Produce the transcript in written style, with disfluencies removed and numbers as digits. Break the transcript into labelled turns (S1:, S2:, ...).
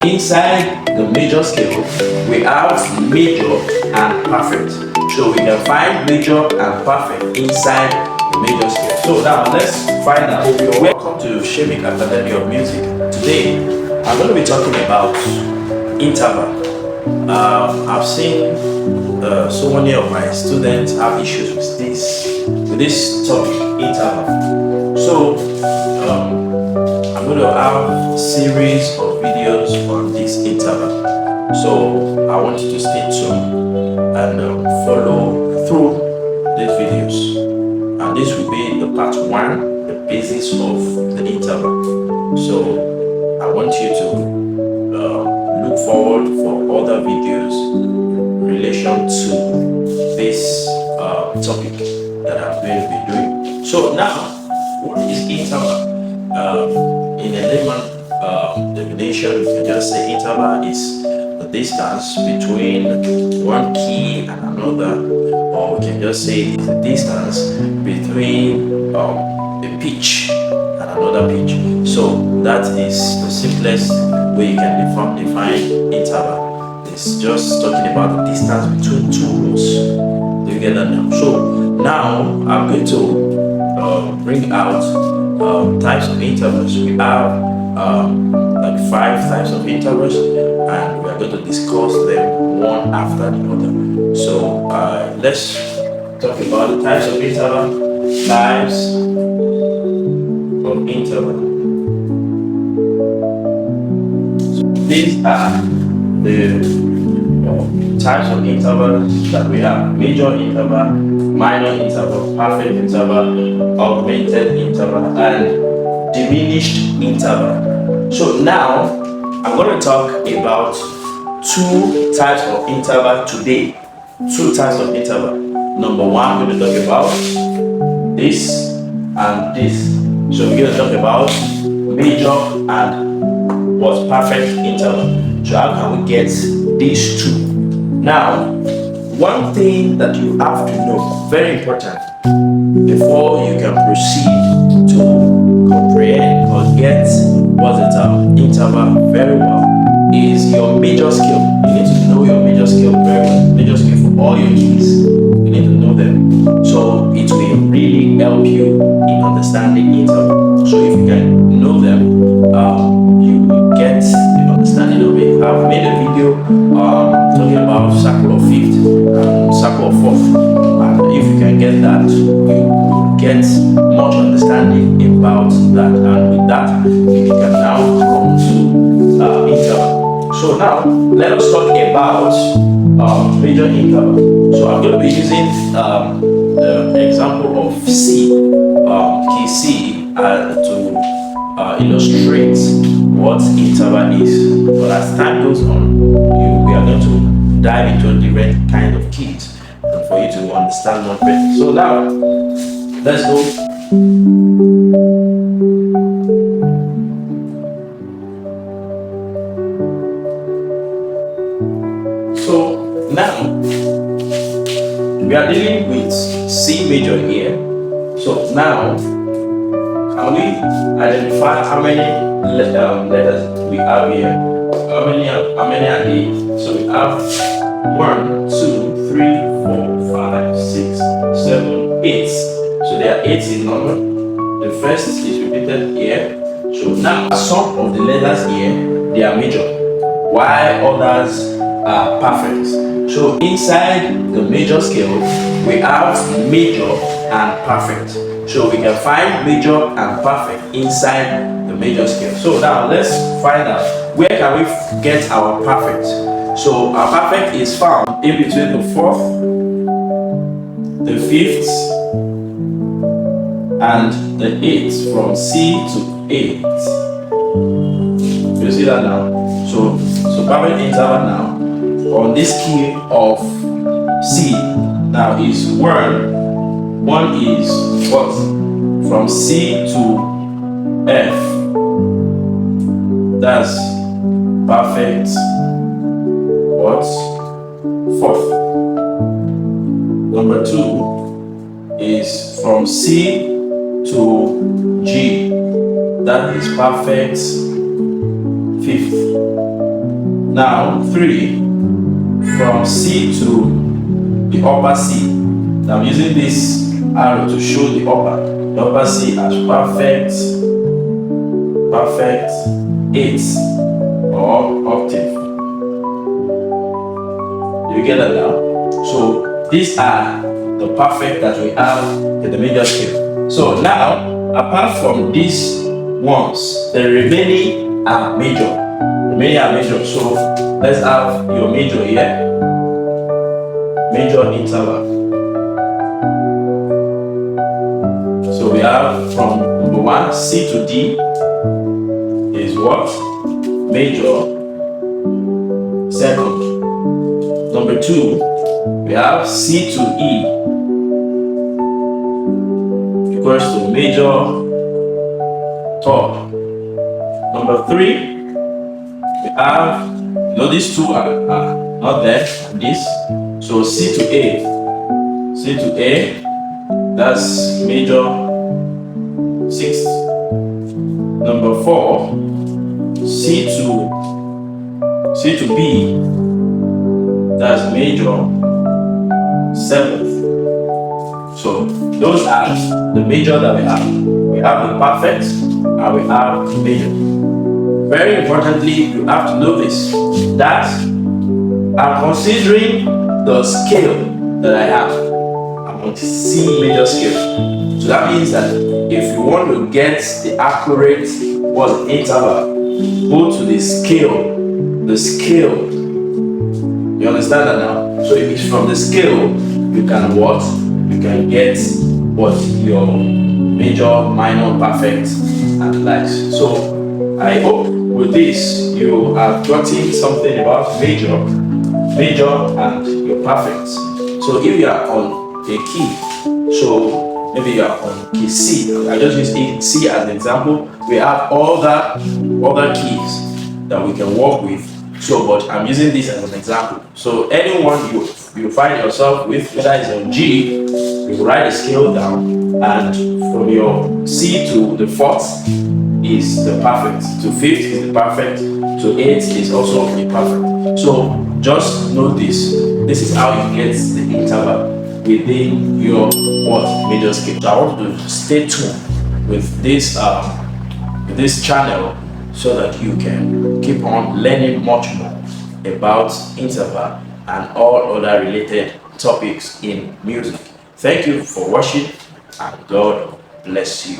S1: Inside the major scale, we have major and perfect. So we can find major and perfect inside the major scale. So now let's find out. Welcome to SEMIC Academy of Music. Today, I'm going to be talking about interval. I've seen so many of my students have issues with this topic, interval. So I'm going to have a series of videos on this interval. So I want you to stay tuned and follow through these videos. And this will be the part 1, the basis of the interval. So I want you to look forward for other videos in relation to this topic that I'm going to be doing. So now, what is interval? In a layman definition, you can just say interval is the distance between one key and another, or we can just say it's the distance between a pitch and another pitch. So that is the simplest way you can define interval. It's just talking about the distance between two notes. Do you get that now? So now I'm going to bring out types of intervals. We have like 5 types of intervals, and we are going to discuss them one after the other. So let's talk about the types of interval. Types of interval. So these are the types of intervals that we have: major interval, minor interval, perfect interval, augmented interval, and diminished interval. So now I'm going to talk about 2 types of interval today. 2 types of interval. Number 1, we're going to talk about this and this. So we're going to talk about major and what's perfect interval. So how can we get these 2? Now, one thing that you have to know, very important, before you can proceed to comprehend or get what's the term interval very well, is your major scale. You need to know your major scale very well. Major scale for all your keys. You need to know them. So it will really help you in understanding interval. So if you can know them, you will get an understanding of it. I've made a video talking about circle of 5th and circle of 4th. And if you can get that, you will get much understanding about that. And with that, you can now come to interval. So now, let us talk about major interval. So I'm going to be using the example of C, key C, to illustrate what interval is. But as time goes on, we are going to dive into different kind of keys for you to understand more better. So now, let's go. So now, we are dealing with C major here. So now, can we identify how many letters we have here? How many are they? So we have 1, 2, 3, 4, 5, 6, 7, 8. So there are 8 in number. The first is repeated here. So now some of the letters here, they are major, while others are perfect. So inside the major scale, we have major and perfect. So we can find major and perfect inside the major scale. So now let's find out, where can we get our perfect? So our perfect is found in between the 4th, the 5th, and the 8th, from C to 8. You see that now? So perfect interval now on this key of C now is 1. 1 is what? From C to F. That's perfect what? 4th. Number 2 is from C to G. That is perfect 5th. Now 3 from C to the upper C. Now I'm using this arrow to show the upper C as perfect 8th or octave. Do you get that now? So these are the perfect that we have in the major scale. So now, apart from these ones, the remaining are major. So let's have your major here. Major interval. So we have from number 1, C to D is what? Major second. Number 2, we have C to E equals to major third. Number 3, we have, these two are not there, this. So C to A, that's major 6th. Number 4, C to B, that's major 7th. So those are the major that we have. We have the perfect and we have the major. Very importantly, you have to know this, that I'm considering the scale that I have. I'm on C major scale. So that means that if you want to get the accurate interval, go to the scale. You understand that now? So if it's from the scale, you can get your major, minor, perfect, and likes. So I hope with this you have gotten something about major, and your perfect. So if you are on a key, so maybe you are on key C. I just use C as an example. We have other keys that we can work with. So, but I'm using this as an example. So anyone you find yourself with, whether it's on G, you write the scale down, and from your C to the 4th is the perfect, to 5th is the perfect, to 8th is also the perfect. So just know this. This is how you get the interval within your major scale. So I want you to stay tuned with this channel, so that you can keep on learning much more about interval and all other related topics in music. Thank you for watching, and God bless you.